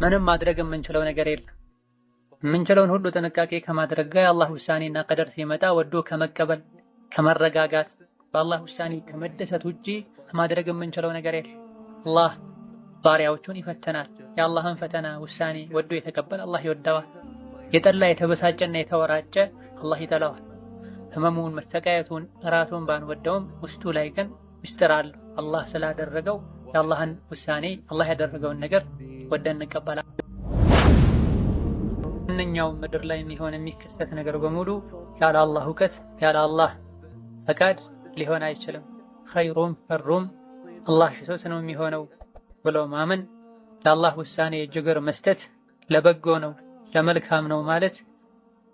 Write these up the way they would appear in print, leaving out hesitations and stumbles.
ምንም ማድረግ የምንችለው ነገር የለም። የምንችለውን ሁሉ ጥንቃቄ ከማድረግ ጋር የአላህ ውሳኔና ቀደር ሲመጣ ወዶ ከመቀበል ከመረጋጋት በአላህ ውሳኔ ከመደሰት ውጪ ማድረግ የምንችለው ነገር የለም። አላህ ባሪያዎቹን ይፈተናል። የአላህን ፈተና ውሳኔ ወዶ የተቀበለ አላህ ይወደዋል። የጠላ የተበሳጨና የተወራጨ አላህ ይጠላዋል። ህመሙን መስተቃየቱን ራሱን ባንወደውም ውስጡ ላይ ግን ምስጢር አለው። አላህ ስላደረገው የአላህን ውሳኔ አላህ ያደረገውን ነገር ወደን እንቀበላለን። ማንኛውም ምድር ላይ የሚከሰት ነገር በሙሉ ያለ አላህ እውቀት ያለ አላህ ፈቃድ ሊሆን አይችልም። ኸይሩም ሸሩም አላህ ሽቶት ነው የሚሆነው ብሎ ማመን ለአላህ ውሳኔ እጅግር መስጠት ለበጎ ነው ለመልካም ነው ማለት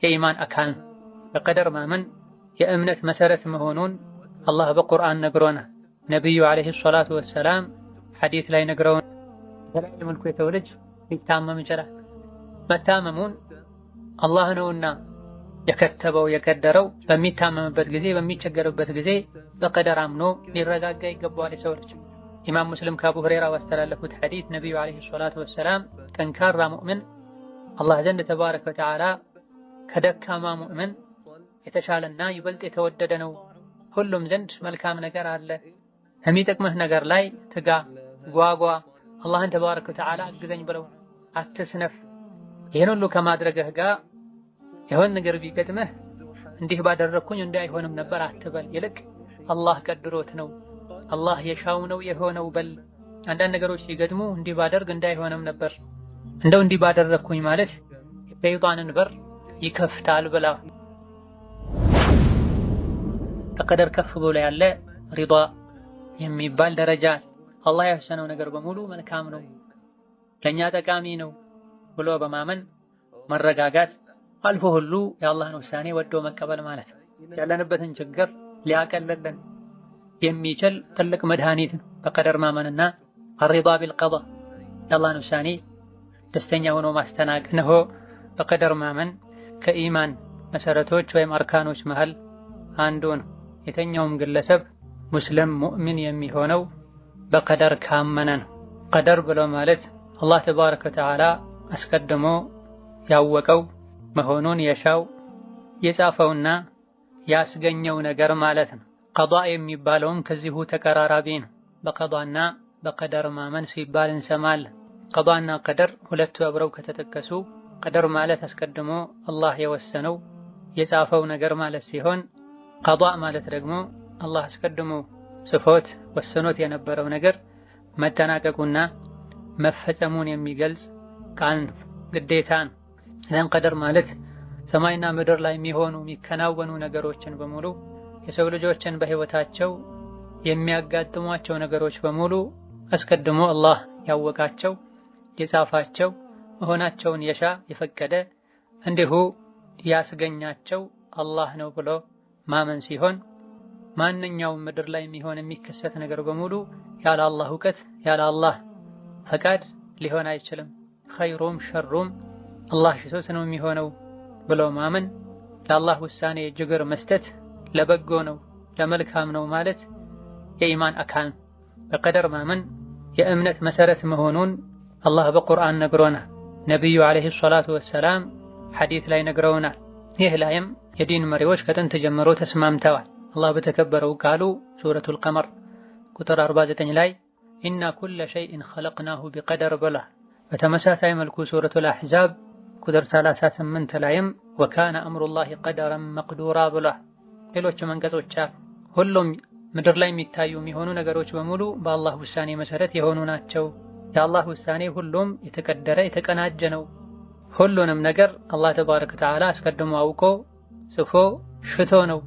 የኢማን አካል ነው። በቀደር ማመን የእምነት መሰረት መሆኑን አላህ በቁርአን ነግሮናል። ነቢዩ ዓለይሂ ሰላቱ ወሰላም ሐዲስ ላይ ነግረውን በተለያየ መልኩ የሰው ልጅ ሊታመም ይችላል። መታመሙን አላህ ነውና የከተበው የቀደረው። በሚታመምበት ጊዜ በሚቸገርበት ጊዜ በቀደር አምኖ ሊረጋጋ ይገባዋል የሰው ልጅ። ኢማም ሙስሊም ከአቡ ሁረይራ ባስተላለፉት ሐዲስ ነቢዩ ዓለይሂ ሰላቱ ወሰላም ጠንካራ ሙእምን አላህ ዘንድ ተባረከ ወተዓላ ከደካማ ሙእምን የተሻለና ይበልጥ የተወደደ ነው። ሁሉም ዘንድ መልካም ነገር አለ። የሚጠቅምህ ነገር ላይ ትጋ፣ ጓጓ፣ አላህን ተባረከ ወተዓላ አግዘኝ ብለው አትስነፍ። ይህን ሁሉ ከማድረግህ ጋር የሆነ ነገር ቢገጥምህ እንዲህ ባደረግኩኝ እንዲህ አይሆንም ነበር አትበል። ይልቅ አላህ ቀድሮት ነው አላህ የሻው ነው የሆነው በል። አንዳንድ ነገሮች ሲገጥሙ እንዲህ ባደርግ እንዲህ አይሆንም ነበር እንደው እንዲህ ባደረግኩኝ ማለት የሸይጣንን በር ይከፍታል ብላ። ከቀደር ከፍ ብሎ ያለ ሪዳ የሚባል ደረጃ አላህ ያሰነው ነገር በሙሉ መልካም ነው ለኛ ጠቃሚ ነው ብሎ በማመን መረጋጋት አልፎ ሁሉ የአላህን ውሳኔ ወዶ መቀበል ማለት ነው። ያለንበትን ችግር ሊያቀልልን የሚችል ትልቅ መድኃኒት ነው በቀደር ማመንና አሪዳ ቢልቀዳ የአላህን ውሳኔ ደስተኛ ሆኖ ማስተናገድ ነው። በቀደር ማመን ከኢማን መሰረቶች ወይም አርካኖች መሃል አንዱ ነው። የተኛውም ግለሰብ ሙስሊም ሙእሚን የሚሆነው በቀደር ካመነ ነው። ቀደር ብሎ ማለት አላህ ተባረከ ወተዓላ አስቀድሞ ያወቀው መሆኑን የሻው የጻፈውና ያስገኘው ነገር ማለት ነው። ቀዷ የሚባለውም ከዚሁ ተቀራራቢ ነው። በቀዷና በቀደር ማመን ሲባል እንሰማለን። ቀዷና ቀደር ሁለቱ አብረው ከተጠቀሱ ቀደር ማለት አስቀድሞ አላህ የወሰነው የጻፈው ነገር ማለት ሲሆን ቀዷ ማለት ደግሞ አላህ አስቀድሞ ጽፎት ወሰኖት የነበረው ነገር መጠናቀቁና መፈጸሙን የሚገልጽ ቃል ነው፣ ግዴታ ነው። ይህን ቀደር ማለት ሰማይና ምድር ላይ የሚከናወኑ ነገሮችን በሙሉ የሰው ልጆችን በህይወታቸው የሚያጋጥሟቸው ነገሮች በሙሉ አስቀድሞ አላህ ያወቃቸው የጻፋቸው መሆናቸውን የሻ የፈቀደ እንዲሁ ያስገኛቸው አላህ ነው ብሎ ማመን ሲሆን ማንኛውም ምድር ላይ የሚከሰት ነገር በሙሉ ያለ አላህ እውቀት ያለ አላህ ፈቃድ ሊሆን አይችልም። ኸይሩም ሸሩም አላህ ሽቶት ነው የሚሆነው ብሎ ማመን ለአላህ ውሳኔ እጅግር መስጠት ለበጎ ነው ለመልካም ነው ማለት የኢማን አካል ነው። በቀደር ማመን የእምነት መሰረት መሆኑን አላህ በቁርአን ነግሮናል። ነቢዩ ዓለይሂ ሰላቱ ወሰላም ሐዲስ ላይ ነግረውናል። ይህ ላይም የዲን መሪዎች ከጥንት ጀምሮ ተስማምተዋል። አላህ በተከበረው ቃሉ ሱረቱል ቀመር ቁጥር 49 ላይ ኢና ኩለ ሸይእን ኸለቅናሁ ቢቀደር ብላ። በተመሳሳይ መልኩ ሱረቱል አሕዛብ ቁጥር 38 ላይም ወካነ አምሩላሂ ቀደረን መቅዱራ ብላ። ሌሎችም አንቀጾች ሁሉም ምድር ላይ የሚታዩ የሚሆኑ ነገሮች በሙሉ በአላህ ውሳኔ መሰረት የሆኑ ናቸው። የአላህ ውሳኔ ሁሉም የተቀደረ የተቀናጀ ነው። ሁሉንም ነገር አላህ ተባረከ ወተዓላ አስቀድሞ አውቆ ጽፎ ሽቶ ነው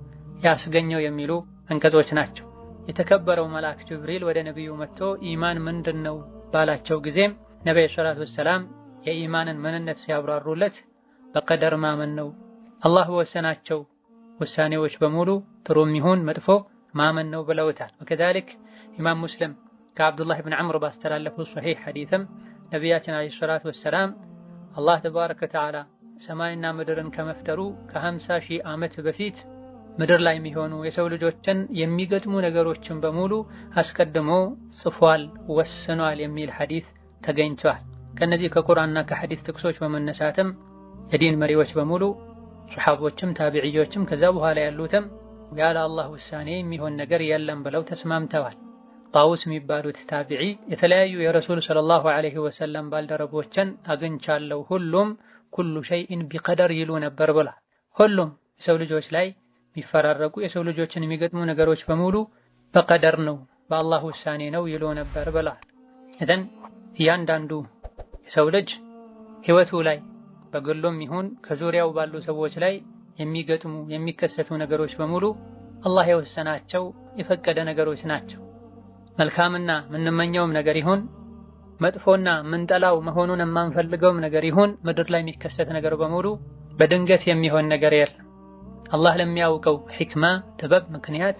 ያስገኘው የሚሉ አንቀጾች ናቸው። የተከበረው መልአክ ጅብሪል ወደ ነቢዩ መጥቶ ኢማን ምንድነው ባላቸው ጊዜም ነብዩ ሰለላሁ ዐለይሂ ወሰለም የኢማንን ምንነት ሲያብራሩለት በቀደር ማመን ነው፣ አላህ በወሰናቸው ውሳኔዎች በሙሉ ጥሩም ይሁን መጥፎ ማመን ነው ብለውታል። ወከዛሊክ ኢማም ሙስሊም ከአብዱላህ ብን ዐምር ባስተላለፉት ሶሒህ ሐዲስም ነቢያችን ዐለይሂ ሰላቱ ወሰላም አላህ ተባረከ ወተዓላ ሰማይና ምድርን ከመፍጠሩ ከ50 ሺህ ዓመት በፊት ምድር ላይ የሚሆኑ የሰው ልጆችን የሚገጥሙ ነገሮችን በሙሉ አስቀድሞ ጽፏል ወስኗል የሚል ሐዲስ ተገኝቷል። ከነዚህ ከቁርአንና ከሐዲስ ጥቅሶች በመነሳትም የዲን መሪዎች በሙሉ ሱሐቦችም ታቢዒዮችም ከዛ በኋላ ያሉትም ያለ አላህ ውሳኔ የሚሆን ነገር የለም ብለው ተስማምተዋል። ጣውስ የሚባሉት ታቢዒ የተለያዩ የረሱል ሰለላሁ ዐለይሂ ወሰለም ባልደረቦችን አግኝቻለሁ፣ ሁሉም ኩሉ ሸይኢን ቢቀደር ይሉ ነበር ብሏል። ሁሉም የሰው ልጆች ላይ የሚፈራረቁ የሰው ልጆችን የሚገጥሙ ነገሮች በሙሉ በቀደር ነው በአላህ ውሳኔ ነው ይሉ ነበር ብሏል። እዘን እያንዳንዱ የሰው ልጅ ህይወቱ ላይ በግሉም ይሁን ከዙሪያው ባሉ ሰዎች ላይ የሚገጥሙ የሚከሰቱ ነገሮች በሙሉ አላህ የወሰናቸው የፈቀደ ነገሮች ናቸው። መልካምና ምንመኘውም ነገር ይሁን መጥፎና ምንጠላው መሆኑን የማንፈልገውም ነገር ይሁን ምድር ላይ የሚከሰት ነገር በሙሉ በድንገት የሚሆን ነገር የለም። አላህ ለሚያውቀው ሕክማ ጥበብ ምክንያት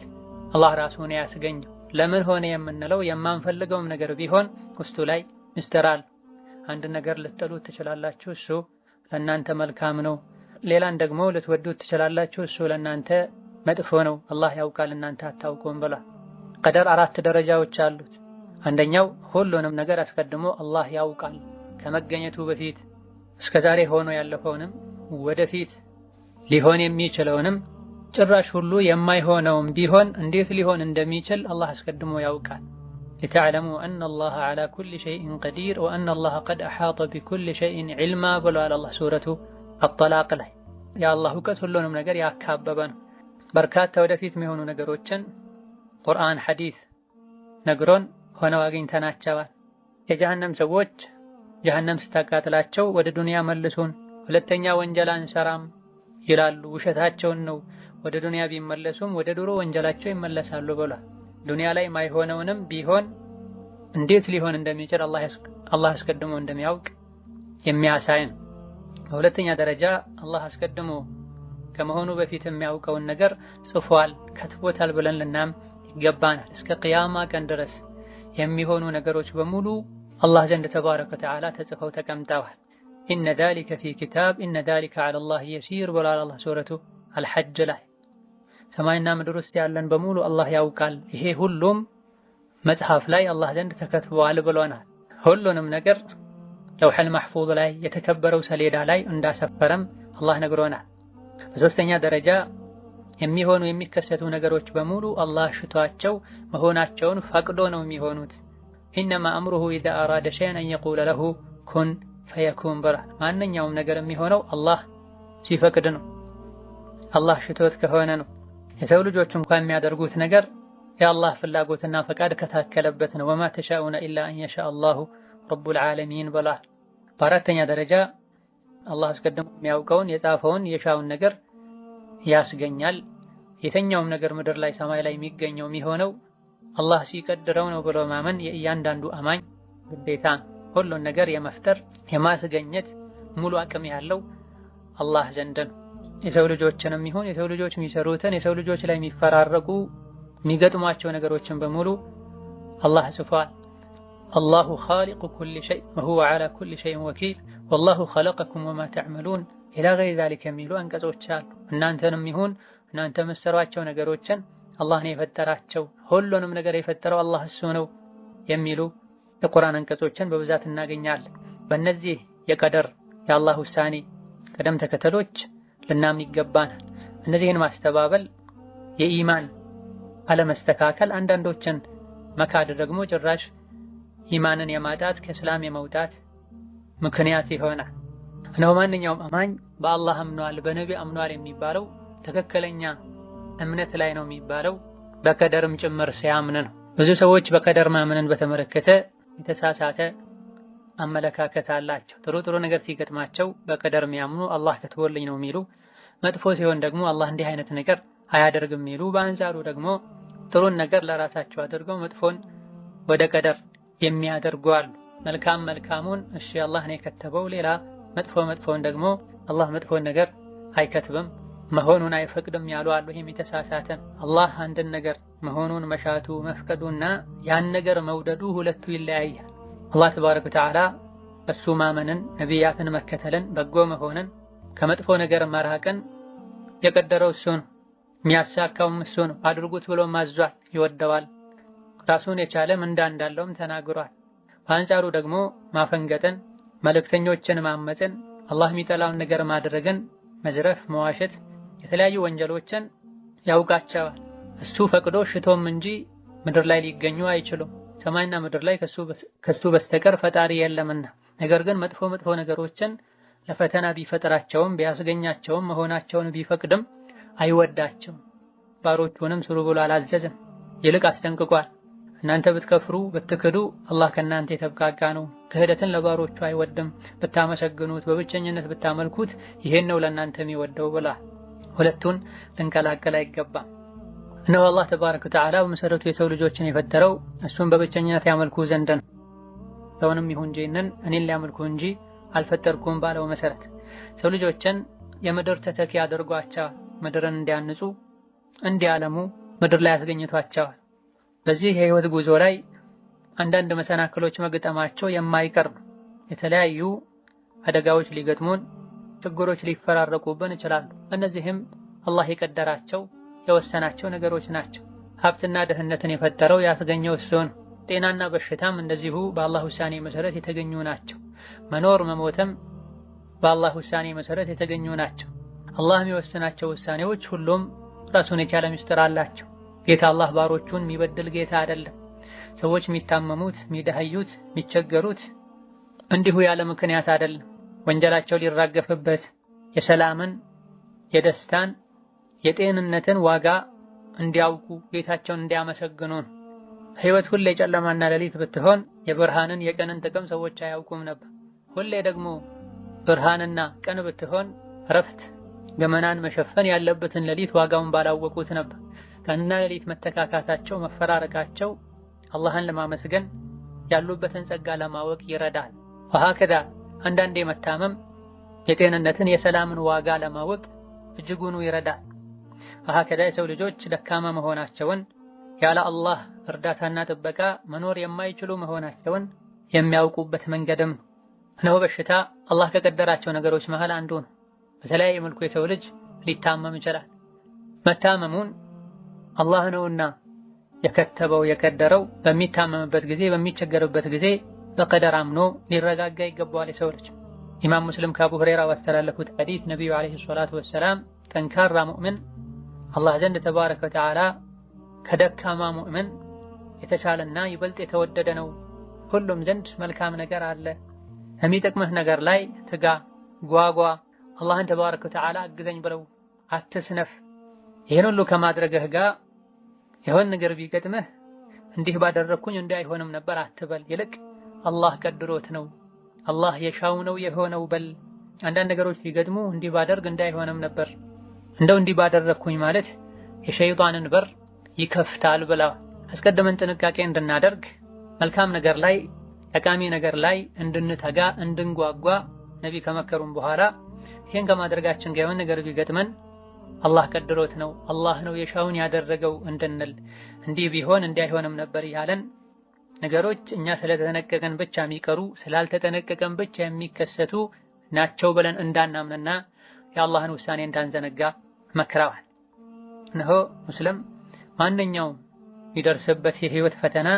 አላህ ራሱ ነው ያስገኘው። ለምን ሆነ የምንለው የማንፈልገውም ነገር ቢሆን ውስጡ ላይ ምስጢር አለ። አንድ ነገር ልትጠሉት ትችላላችሁ፣ እሱ ለእናንተ መልካም ነው። ሌላን ደግሞ ልትወዱት ትችላላችሁ፣ እሱ ለእናንተ መጥፎ ነው። አላህ ያውቃል፣ እናንተ አታውቁም ብሏል። ቀደር 4 ደረጃዎች አሉት። አንደኛው ሁሉንም ነገር አስቀድሞ አላህ ያውቃል። ከመገኘቱ በፊት እስከዛሬ ሆኖ ያለፈውንም ወደፊት ሊሆን የሚችለውንም ጭራሽ ሁሉ የማይሆነውም ቢሆን እንዴት ሊሆን እንደሚችል አላህ አስቀድሞ ያውቃል። لتعلموا أن الله على كل شيء قدير وأن الله قد أحاط بكل شيء علما ብሏል አላህ ሱረቱ አጠላቅ ላይ። የአላህ እውቀት ሁሉንም ነገር ያካበበ ነው። በርካታ ወደፊት የሚሆኑ ነገሮችን ቁርአን ሐዲስ ነግሮን ሆነው አግኝተናቸዋል። የጀሃነም ሰዎች ጀሃነም ስታቃጥላቸው ወደ ዱንያ መልሱን፣ ሁለተኛ ወንጀል አንሰራም ይላሉ። ውሸታቸውን ነው። ወደ ዱንያ ቢመለሱም ወደ ድሮ ወንጀላቸው ይመለሳሉ ብሏል። ዱንያ ላይ ማይሆነውንም ቢሆን እንዴት ሊሆን እንደሚችል አላህ አስቀድሞ እንደሚያውቅ የሚያሳይ ነው። በሁለተኛ ደረጃ አላህ አስቀድሞ ከመሆኑ በፊት የሚያውቀውን ነገር ጽፏል፣ ከትቦታል ብለን ልናም ይገባናል። እስከ ቅያማ ቀን ድረስ የሚሆኑ ነገሮች በሙሉ አላህ ዘንድ ተባረከ ወተዓላ ተጽፈው ተቀምጠዋል። ኢነ ዛሊከ ፊ ኪታብ ኢነ ዛሊከ ዐለላህ የሲር ብሏል አላህ ሱረቱ አልሐጅ ላይ። ሰማይና ምድር ውስጥ ያለን በሙሉ አላህ ያውቃል። ይሄ ሁሉም መጽሐፍ ላይ አላህ ዘንድ ተከትበዋል ብሎናል። ሁሉንም ነገር ለውሐል መሕፉዝ ላይ የተከበረው ሰሌዳ ላይ እንዳሰፈረም አላህ ነግሮናል። በሶስተኛ ደረጃ የሚሆኑ የሚከሰቱ ነገሮች በሙሉ አላህ ሽቷቸው መሆናቸውን ፈቅዶ ነው የሚሆኑት። ኢነማ አምሩሁ ኢዛ አራደ ሸይአን አን የቁለ ለሁ ኩን ፈየኩን ብሏል። ማንኛውም ነገር የሚሆነው አላህ ሲፈቅድ ነው፣ አላህ ሽቶት ከሆነ ነው። የሰው ልጆች እንኳን የሚያደርጉት ነገር የአላህ ፍላጎትና ፈቃድ ከታከለበት ነው። ወማ ተሻኡነ ኢላ አን የሻ አላሁ ረቡል ዓለሚን ብሏል። በአራተኛ ደረጃ አላህ አስቀድሞ የሚያውቀውን የጻፈውን የሻውን ነገር ያስገኛል። የተኛውም ነገር ምድር ላይ ሰማይ ላይ የሚገኘው የሚሆነው አላህ ሲቀድረው ነው ብሎ ማመን የእያንዳንዱ አማኝ ግዴታ። ሁሉን ነገር የመፍጠር የማስገኘት ሙሉ አቅም ያለው አላህ ዘንድ ነው። የሰው ልጆችንም ይሁን የሰው ልጆች የሚሰሩትን የሰው ልጆች ላይ የሚፈራረቁ የሚገጥሟቸው ነገሮችን በሙሉ አላህ ጽፏል። አላሁ ኻሊቁ ኩሊ ሸይ ወሁወ ዐላ ኩሊ ሸይን ወኪል ወላሁ ኸለቀኩም ወማ ተዕመሉን ኢላ ገይሪ ዛሊከ የሚሉ አንቀጾች አሉ። እናንተንም ይሁን እናንተ የምትሰሯቸው ነገሮችን አላህ ነው የፈጠራቸው፣ ሁሉንም ነገር የፈጠረው አላህ እሱ ነው የሚሉ የቁርአን አንቀጾችን በብዛት እናገኛለን። በእነዚህ የቀደር የአላህ ውሳኔ ቅደም ተከተሎች ልናምን ይገባናል። እነዚህን ማስተባበል የኢማን አለመስተካከል፣ አንዳንዶችን መካድ ደግሞ ጭራሽ ኢማንን የማጣት ከእስላም የመውጣት ምክንያት ይሆናል። እነሆ ማንኛውም አማኝ በአላህ አምኗል በነቢ አምኗል የሚባለው ትክክለኛ እምነት ላይ ነው የሚባለው በቀደርም ጭምር ሲያምን ነው። ብዙ ሰዎች በቀደር ማመንን በተመለከተ የተሳሳተ አመለካከት አላቸው። ጥሩ ነገር ሲገጥማቸው በቀደር የሚያምኑ አላህ ከትቦልኝ ነው የሚሉ፣ መጥፎ ሲሆን ደግሞ አላህ እንዲህ አይነት ነገር አያደርግም የሚሉ፣ በአንጻሩ ደግሞ ጥሩን ነገር ለራሳቸው አድርገው መጥፎን ወደ ቀደር የሚያደርጉ አሉ። መልካሙን እሺ አላህ ነው የከተበው፣ ሌላ መጥፎን ደግሞ አላህ መጥፎን ነገር አይከትብም መሆኑን አይፈቅድም ያሉ አሉ። ይሄም የተሳሳተ። አላህ አንድን ነገር መሆኑን መሻቱ መፍቀዱና ያን ነገር መውደዱ ሁለቱ ይለያያል። አላህ ተባረከ ወተዓላ እሱ ማመንን፣ ነቢያትን መከተልን፣ በጎ መሆንን፣ ከመጥፎ ነገር መራቅን የቀደረው እሱ ነው። የሚያሳካውም እሱ ነው። አድርጉት ብሎ ማዟል፣ ይወደዋል። ራሱን የቻለ ምንዳ እንዳለውም ተናግሯል። በአንጻሩ ደግሞ ማፈንገጥን፣ መልእክተኞችን ማመፅን፣ አላህ የሚጠላውን ነገር ማድረግን፣ መዝረፍ፣ መዋሸት፣ የተለያዩ ወንጀሎችን ያውቃቸዋል። እሱ ፈቅዶ ሽቶም እንጂ ምድር ላይ ሊገኙ አይችሉም። ሰማይና ምድር ላይ ከሱ በስተቀር ፈጣሪ የለምና። ነገር ግን መጥፎ ነገሮችን ለፈተና ቢፈጥራቸውም ቢያስገኛቸውም መሆናቸውን ቢፈቅድም አይወዳቸውም። ባሮቹንም ስሩ ብሎ አላዘዘም። ይልቅ አስጠንቅቋል። እናንተ ብትከፍሩ ብትክዱ አላህ ከእናንተ የተብቃቃ ነው። ክህደትን ለባሮቹ አይወድም። ብታመሰግኑት በብቸኝነት ብታመልኩት ይሄን ነው ለእናንተ የሚወደው ብላ ሁለቱን ልንቀላቀል አይገባም። እነሆ አላህ ተባረከ ወተዓላ በመሰረቱ የሰው ልጆችን የፈጠረው እሱን በብቸኝነት ያመልኩ ዘንድ ነው። ሰውንም ይሁን ጂንን እኔን ሊያመልኩ እንጂ አልፈጠርኩም ባለው መሰረት ሰው ልጆችን የምድር ተተኪ አድርጓቸዋል። ምድርን እንዲያንጹ እንዲያለሙ ምድር ላይ አስገኝቷቸዋል። በዚህ የህይወት ጉዞ ላይ አንዳንድ መሰናክሎች መግጠማቸው የማይቀር ነው። የተለያዩ አደጋዎች ሊገጥሙን፣ ችግሮች ሊፈራረቁብን ይችላሉ። እነዚህም አላህ የቀደራቸው የወሰናቸው ነገሮች ናቸው። ሀብትና ድህነትን የፈጠረው ያስገኘው እሱ ነው። ጤናና በሽታም እንደዚሁ በአላህ ውሳኔ መሰረት የተገኙ ናቸው። መኖር መሞትም በአላህ ውሳኔ መሰረት የተገኙ ናቸው። አላህ የሚወስናቸው ውሳኔዎች ሁሉም ራሱን የቻለ ምስጢር አላቸው። ጌታ አላህ ባሮቹን የሚበድል ጌታ አይደለም። ሰዎች የሚታመሙት፣ የሚደህዩት፣ የሚቸገሩት እንዲሁ ያለ ምክንያት አይደለም። ወንጀላቸው ሊራገፍበት የሰላምን፣ የደስታን፣ የጤንነትን ዋጋ እንዲያውቁ ጌታቸውን እንዲያመሰግኑ ነው። ህይወት ሁሌ ጨለማና ሌሊት ብትሆን የብርሃንን የቀንን ጥቅም ሰዎች አያውቁም ነበር። ሁሌ ደግሞ ብርሃንና ቀን ብትሆን እረፍት ገመናን መሸፈን ያለበትን ሌሊት ዋጋውን ባላወቁት ነበር። ቀንና ሌሊት መተካካታቸው መፈራረቃቸው አላህን ለማመስገን ያሉበትን ጸጋ ለማወቅ ይረዳል። ወሀከዛ አንዳንዴ መታመም የጤንነትን የሰላምን ዋጋ ለማወቅ እጅጉኑ ይረዳል። ወሀከዛ የሰው ልጆች ደካማ መሆናቸውን ያለ አላህ እርዳታና ጥበቃ መኖር የማይችሉ መሆናቸውን የሚያውቁበት መንገድም ነው። በሽታ አላህ ከቀደራቸው ነገሮች መሃል አንዱ ነው። በተለያየ መልኩ የሰው ልጅ ሊታመም ይችላል። መታመሙን አላህ ነውና የከተበው የቀደረው። በሚታመምበት ጊዜ በሚቸገርበት ጊዜ በቀደር አምኖ ሊረጋጋ ይገባዋል የሰው ልጅ። ኢማም ሙስሊም ከአቡ ሁረይራ ባስተላለፉት ሐዲስ ነቢዩ ዓለይሂ ሰላቱ ወሰላም ጠንካራ ሙእምን አላህ ዘንድ ተባረከ ወተዓላ ከደካማ ሙእምን የተሻለና ይበልጥ የተወደደ ነው። ሁሉም ዘንድ መልካም ነገር አለ። የሚጠቅምህ ነገር ላይ ትጋ፣ ጓጓ። አላህን ተባረከ ወተዓላ አግዘኝ ብለው አትስነፍ። ይህን ሁሉ ከማድረግህ ጋር የሆነ ነገር ቢገጥምህ እንዲህ ባደረግኩኝ እንዲህ አይሆንም ነበር አትበል። ይልቅ አላህ ቀድሮት ነው፣ አላህ የሻው ነው የሆነው በል። አንዳንድ ነገሮች ሲገጥሙ እንዲህ ባደርግ እንዲህ አይሆንም ነበር፣ እንደው እንዲህ ባደረግኩኝ ማለት የሸይጣንን በር ይከፍታል ብላ አስቀድመን ጥንቃቄ እንድናደርግ መልካም ነገር ላይ ጠቃሚ ነገር ላይ እንድንተጋ እንድንጓጓ ነቢ ከመከሩን በኋላ ይህን ከማድረጋችን ጋር የሆነ ነገር ቢገጥመን አላህ ቀድሮት ነው፣ አላህ ነው የሻውን ያደረገው እንድንል፣ እንዲህ ቢሆን እንዲህ አይሆንም ነበር ያለን ነገሮች እኛ ስለተጠነቀቀን ብቻ የሚቀሩ ስላልተጠነቀቀን ብቻ የሚከሰቱ ናቸው ብለን እንዳናምንና የአላህን ውሳኔ እንዳንዘነጋ መክረዋል። እነሆ ሙስሊም ማንኛውም የሚደርስበት የህይወት ፈተና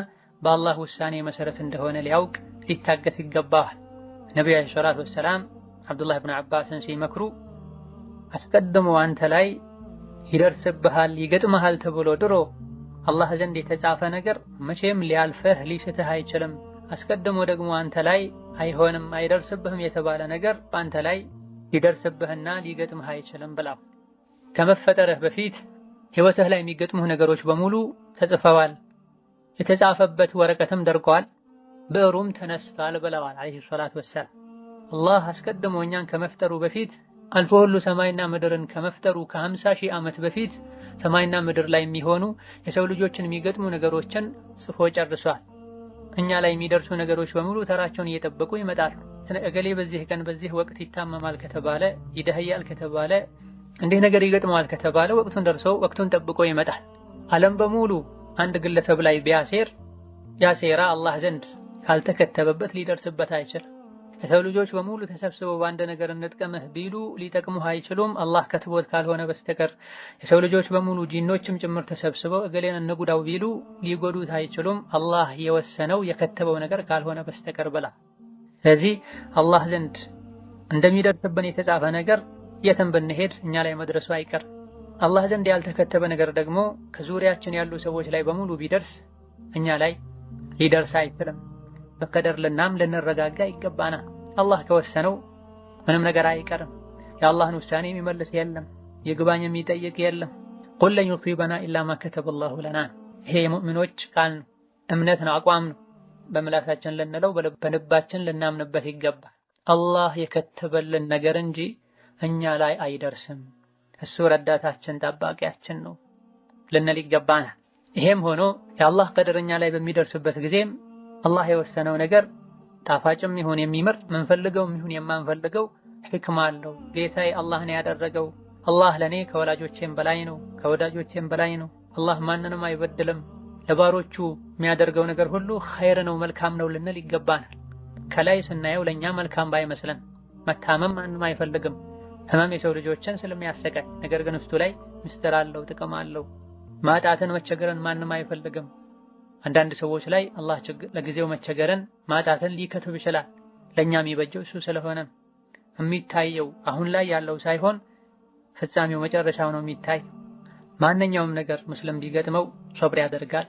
በአላህ ውሳኔ መሰረት እንደሆነ ሊያውቅ ሊታገስ ይገባዋል። ነቢዩ ዓለይሂ ሰላቱ ወሰላም አብዱላህ ብን አባስን ሲመክሩ አስቀድሞ አንተ ላይ ይደርስብሃል ይገጥመሃል ተብሎ ድሮ አላህ ዘንድ የተጻፈ ነገር መቼም ሊያልፍህ ሊስትህ አይችልም። አስቀድሞ ደግሞ አንተ ላይ አይሆንም አይደርስብህም የተባለ ነገር በአንተ ላይ ሊደርስብህና ሊገጥምህ አይችልም ብላ ከመፈጠርህ በፊት ህይወትህ ላይ የሚገጥሙህ ነገሮች በሙሉ ተጽፈዋል። የተጻፈበት ወረቀትም ደርቋል፣ ብዕሩም ተነስቷል ብለዋል አለይሂ ሰላቱ ወሰላም። አላህ አስቀድሞ እኛን ከመፍጠሩ በፊት አልፎ ሁሉ ሰማይና ምድርን ከመፍጠሩ ከ50 ሺህ ዓመት በፊት ሰማይና ምድር ላይ የሚሆኑ የሰው ልጆችን የሚገጥሙ ነገሮችን ጽፎ ጨርሷል። እኛ ላይ የሚደርሱ ነገሮች በሙሉ ተራቸውን እየጠበቁ ይመጣሉ። እገሌ በዚህ ቀን በዚህ ወቅት ይታመማል ከተባለ ይደህያል ከተባለ እንዲህ ነገር ይገጥመዋል ከተባለ ወቅቱን ደርሶ ወቅቱን ጠብቆ ይመጣል። ዓለም በሙሉ አንድ ግለሰብ ላይ ቢያሴር ያሴራ አላህ ዘንድ ካልተከተበበት ሊደርስበት አይችልም። የሰው ልጆች በሙሉ ተሰብስበው በአንድ ነገር እንጥቀምህ ቢሉ ሊጠቅሙህ አይችሉም አላህ ከትቦት ካልሆነ በስተቀር። የሰው ልጆች በሙሉ ጂኖችም ጭምር ተሰብስበው እገሌን እንጉዳው ቢሉ ሊጎዱት አይችሉም አላህ የወሰነው የከተበው ነገር ካልሆነ በስተቀር ብላ ስለዚህ አላህ ዘንድ እንደሚደርስብን የተጻፈ ነገር የትም ብንሄድ እኛ ላይ መድረሱ አይቀር። አላህ ዘንድ ያልተከተበ ነገር ደግሞ ከዙሪያችን ያሉ ሰዎች ላይ በሙሉ ቢደርስ እኛ ላይ ሊደርስ አይችልም። በቀደር ልንረጋጋ ይገባናል። አላህ ከወሰነው ምንም ነገር አይቀርም። የአላህን ውሳኔ የሚመልስ የለም፣ ይግባኝ የሚጠይቅ የለም። ቁል ለን ዩሲበና ኢላ ማ ከተበላሁ ለና። ይሄ የሙእሚኖች ቃል ነው፣ እምነት ነው፣ አቋም ነው። በምላሳችን ልንለው በልባችን ልናምንበት ይገባል። አላህ የከተበልን ነገር እንጂ እኛ ላይ አይደርስም። እሱ ረዳታችን ጠባቂያችን ነው ልንል ይገባናል። ይሄም ሆኖ የአላህ ቀደር እኛ ላይ በሚደርስበት ጊዜም አላህ የወሰነው ነገር ጣፋጭም ይሁን የሚምር ምንፈልገውም ይሁን የማንፈልገው ሕክማ አለው። ጌታዬ አላህ ነው ያደረገው። አላህ ለኔ ከወላጆቼም በላይ ነው፣ ከወዳጆቼም በላይ ነው። አላህ ማንንም አይበድልም። ለባሮቹ የሚያደርገው ነገር ሁሉ ኸይር ነው፣ መልካም ነው ልንል ይገባናል። ከላይ ስናየው ለኛ መልካም ባይመስለን፣ መታመም ማንም አይፈልግም፣ ህመም የሰው ልጆችን ስለሚያሰቃይ፣ ነገር ግን ውስጡ ላይ ምስጢር አለው፣ ጥቅም አለው። ማጣትን መቸገርን ማንም አይፈልግም። አንዳንድ ሰዎች ላይ አላህ ለጊዜው መቸገርን ማጣትን ሊከትብ ይችላል። ለኛ የሚበጀው እሱ ስለሆነ የሚታየው አሁን ላይ ያለው ሳይሆን ፍጻሜው መጨረሻው ነው የሚታይ። ማንኛውም ነገር ሙስሊም ቢገጥመው ሶብር ያደርጋል፣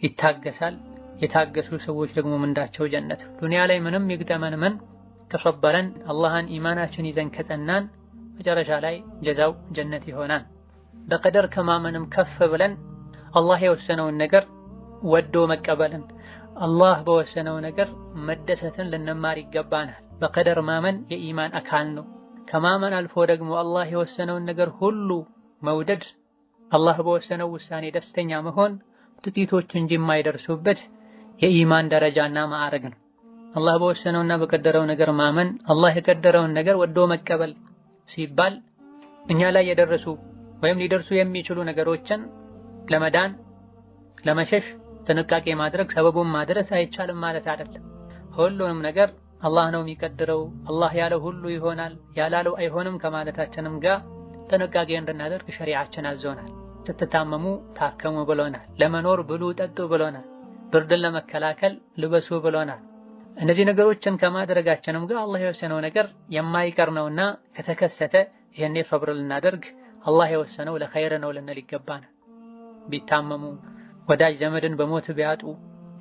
ይታገሳል። የታገሱ ሰዎች ደግሞ ምንዳቸው ጀነት። ዱንያ ላይ ምንም ይግጠመን ምን ከሰበረን አላህን ኢማናችን ይዘን ከጸናን መጨረሻ ላይ ጀዛው ጀነት ይሆናል። በቀደር ከማመንም ከፍ ብለን አላህ የወሰነውን ነገር ወዶ መቀበልን፣ አላህ በወሰነው ነገር መደሰትን ልንማር ይገባናል። በቀደር ማመን የኢማን አካል ነው። ከማመን አልፎ ደግሞ አላህ የወሰነውን ነገር ሁሉ መውደድ፣ አላህ በወሰነው ውሳኔ ደስተኛ መሆን ጥቂቶች እንጂ የማይደርሱበት የኢማን ደረጃና ማዕረግ ነው። አላህ በወሰነውና በቀደረው ነገር ማመን፣ አላህ የቀደረውን ነገር ወዶ መቀበል ሲባል እኛ ላይ የደረሱ ወይም ሊደርሱ የሚችሉ ነገሮችን ለመዳን ለመሸሽ ጥንቃቄ ማድረግ ሰበቡን ማድረስ አይቻልም ማለት አይደለም። ሁሉንም ነገር አላህ ነው የሚቀድረው፣ አላህ ያለው ሁሉ ይሆናል፣ ያላለው አይሆንም ከማለታችንም ጋር ጥንቃቄ እንድናደርግ ሸሪዓችን አዞናል። ስትታመሙ ታከሙ ብሎናል። ለመኖር ብሉ ጠጡ ብሎናል። ብርድን ለመከላከል ልበሱ ብሎናል። እነዚህ ነገሮችን ከማድረጋችንም ጋር አላህ የወሰነው ነገር የማይቀር ነውና ከተከሰተ ይሄኔ ሶብር ልናደርግ አላህ የወሰነው ለኸይር ነው ልንል ይገባናል። ቢታመሙ ወዳጅ ዘመድን በሞት ቢያጡ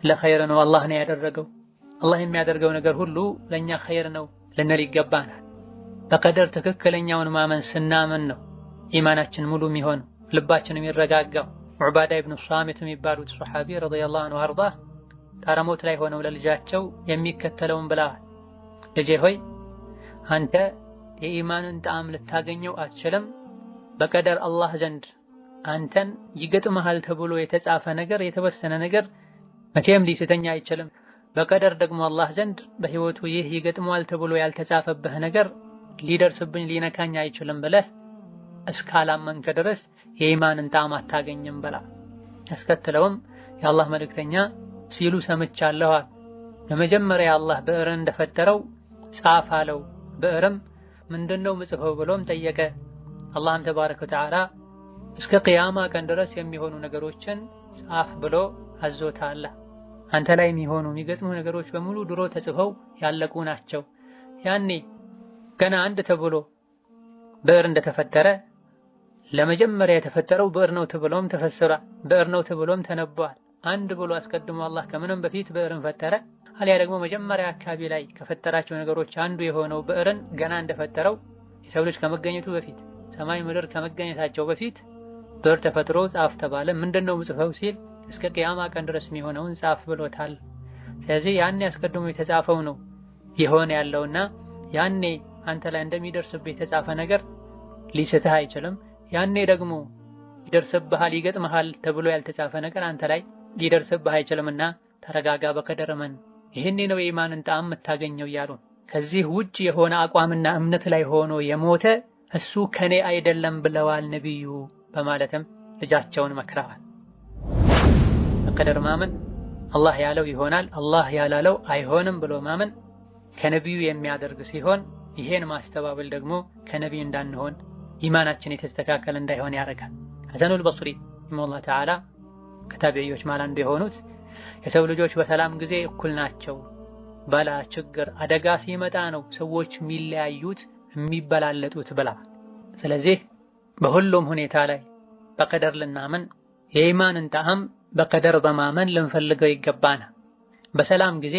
ለኸይር ነው፣ አላህ ነው ያደረገው። አላህ የሚያደርገው ነገር ሁሉ ለኛ ኸይር ነው ልንል ይገባናል። በቀደር ትክክለኛውን ማመን ስናመን ነው ኢማናችን ሙሉ የሚሆነው፣ ልባችን የሚረጋጋው። ዑባዳ ኢብኑ ሷሚት የሚባሉት ሱሐቢ ረዲየላሁ ዐንሁ አርዳህ ታረሞት ላይ ሆነው ለልጃቸው የሚከተለውን ብለዋል። ልጄ ሆይ አንተ የኢማንን ጣዕም ልታገኘው አትችልም። በቀደር አላህ ዘንድ አንተን ይገጥመሃል ተብሎ የተጻፈ ነገር፣ የተወሰነ ነገር መቼም ሊስተኛ አይችልም። በቀደር ደግሞ አላህ ዘንድ በህይወቱ ይህ ይገጥመዋል ተብሎ ያልተጻፈብህ ነገር ሊደርስብኝ ሊነካኝ አይችልም ብለህ እስካላመንክ ድረስ የኢማንን ጣዕም አታገኝም ብላ አስከትለውም የአላህ መልእክተኛ ሲሉ ሰምቻለሁ። ለመጀመሪያ አላህ ብዕርን እንደፈጠረው ጻፍ አለው። ብዕርም ምንድነው ምጽፈው ብሎም ጠየቀ። አላህም ተባረከ ወተዓላ እስከ ቂያማ ቀን ድረስ የሚሆኑ ነገሮችን ጻፍ ብሎ አዞታል። አንተ ላይ የሚሆኑ የሚገጥሙ ነገሮች በሙሉ ድሮ ተጽፈው ያለቁ ናቸው። ያኔ ገና አንድ ተብሎ ብዕር እንደተፈጠረ ለመጀመሪያ የተፈጠረው ብዕር ነው ተብሎም ተፈሰረ፣ ብዕር ነው ተብሎም ተነቧል። አንድ ብሎ አስቀድሞ አላህ ከምንም በፊት ብዕርን ፈጠረ። አሊያ ደግሞ መጀመሪያ አካባቢ ላይ ከፈጠራቸው ነገሮች አንዱ የሆነው ብዕርን ገና እንደፈጠረው የሰው ልጅ ከመገኘቱ በፊት ሰማይ ምድር ከመገኘታቸው በፊት ብዕር ተፈጥሮ ጻፍ ተባለ። ምንድነው ምጽፈው ሲል እስከ ቂያማ ቀን ድረስ የሚሆነውን ጻፍ ብሎታል። ስለዚህ ያኔ አስቀድሞ የተጻፈው ነው የሆነ ያለውና ያኔ አንተ ላይ እንደሚደርስብህ የተጻፈ ነገር ሊስትህ አይችልም። ያኔ ደግሞ ይደርስብሃል ይገጥምሃል ተብሎ ያልተጻፈ ነገር አንተ ላይ ሊደርስብህ አይችልምና ተረጋጋ፣ በቀደር እመን። ይህኔ ነው የኢማንን ጣዕም የምታገኘው እያሉ ከዚህ ውጭ የሆነ አቋምና እምነት ላይ ሆኖ የሞተ እሱ ከኔ አይደለም ብለዋል ነብዩ በማለትም ልጃቸውን መክረዋል። በቀደር ማመን አላህ ያለው ይሆናል፣ አላህ ያላለው አይሆንም ብሎ ማመን ከነብዩ የሚያደርግ ሲሆን ይሄን ማስተባበል ደግሞ ከነብዩ እንዳንሆን ኢማናችን የተስተካከለ እንዳይሆን ያደርጋል። ሐሰኑል በስሪ ረሂመሁላህ ተዓላ ከታቢዒዎች ማለት አንዱ የሆኑት የሰው ልጆች በሰላም ጊዜ እኩል ናቸው፣ በላ ችግር አደጋ ሲመጣ ነው ሰዎች የሚለያዩት የሚበላለጡት ብላ። ስለዚህ በሁሉም ሁኔታ ላይ በቀደር ልናምን የኢማንን ጣዕም በቀደር በማመን ልንፈልገው ይገባናል። በሰላም ጊዜ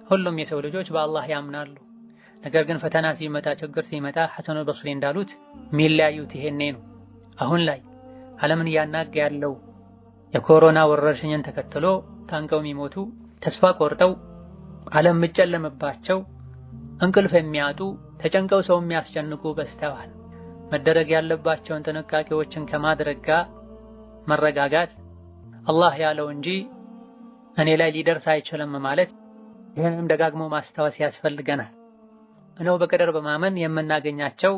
ሁሉም የሰው ልጆች በአላህ ያምናሉ። ነገር ግን ፈተና ሲመጣ ችግር ሲመጣ ሐሰኑል በስሪ እንዳሉት የሚለያዩት ይሄኔ ነው። አሁን ላይ ዓለምን እያናጋ ያለው የኮሮና ወረርሽኝን ተከትሎ ታንቀው የሚሞቱ ተስፋ ቆርጠው ዓለም የምጨለምባቸው እንቅልፍ የሚያጡ ተጨንቀው ሰው የሚያስጨንቁ በስተዋል። መደረግ ያለባቸውን ጥንቃቄዎችን ከማድረግ ጋር መረጋጋት አላህ ያለው እንጂ እኔ ላይ ሊደርስ አይችልም ማለት ይህንም ደጋግሞ ማስታወስ ያስፈልገናል። እነሆ በቀደር በማመን የምናገኛቸው